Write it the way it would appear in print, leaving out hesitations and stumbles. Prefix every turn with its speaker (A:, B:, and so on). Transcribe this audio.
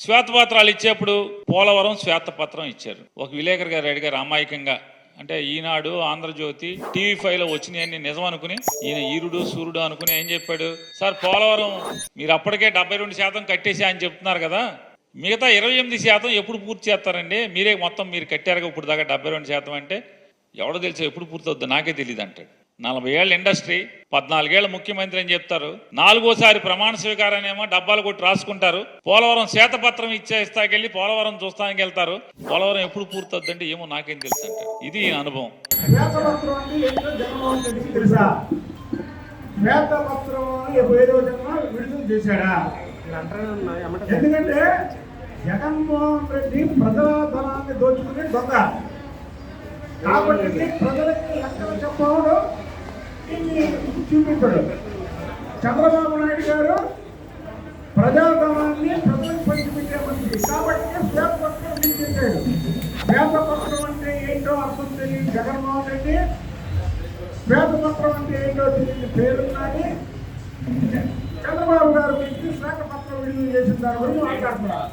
A: శ్వేతపత్రాలు ఇచ్చేప్పుడు పోలవరం శ్వేతపత్రం ఇచ్చారు. ఒక విలేకరు గారు అడిగారు అమాయకంగా, అంటే ఈనాడు, ఆంధ్రజ్యోతి, టీవీ5లో వచ్చినాయని నిజం అనుకుని ఈయన ఈరుడు సూర్యుడు అనుకుని ఏం చెప్పాడు, సార్ పోలవరం మీరు అప్పటికే 72% కట్టేసి అని చెప్తున్నారు కదా, మిగతా 28% ఎప్పుడు పూర్తి చేస్తారండి, మీరే మొత్తం మీరు కట్టారుగా ఇప్పుడు దాకా 72% అంటే, ఎవడో తెలుసు ఎప్పుడు పూర్తవుద్దో నాకే తెలియదు అంటాడు. 40 ఏళ్ళ ఇండస్ట్రీ, 14 ఏళ్ళ ముఖ్యమంత్రి అని చెప్తారు, 4గోసారి ప్రమాణ స్వీకారాన్నేమో డబ్బాలు కొట్టి రాసుకుంటారు, పోలవరం శ్వేతపత్రం ఇచ్చేస్తాకెళ్ళి పోలవరం చూస్తానికి వెళ్తారు, పోలవరం ఎప్పుడు పూర్తవుద్ది అంటే ఏమో నాకేం తెలుసు అంటారు. ఇది అనుభవం.
B: ఎందుకంటే జగన్మోహన్ రెడ్డి ప్రజల ధనాన్ని దోచుకుని దొంగ కాబట్టి ప్రజలకి లెక్కలు చెప్పవడు చూపించడు. చంద్రబాబు నాయుడు గారు ప్రజాధనాన్ని ప్రజలకు పంచిపెట్టే మనిషి కాబట్టి శ్వేతపత్రం తీసేశాడు. శ్వేతపత్రం అంటే ఏంటో అర్థం తెలియదు జగన్మోహన్ రెడ్డి, శ్వేతపత్రం అంటే ఏంటో తెలియని పేరున్నది చంద్రబాబు గారు గురించి శ్వేతపత్రం విడుదల చేసిన దాని గురించి మాట్లాడుతున్నారు.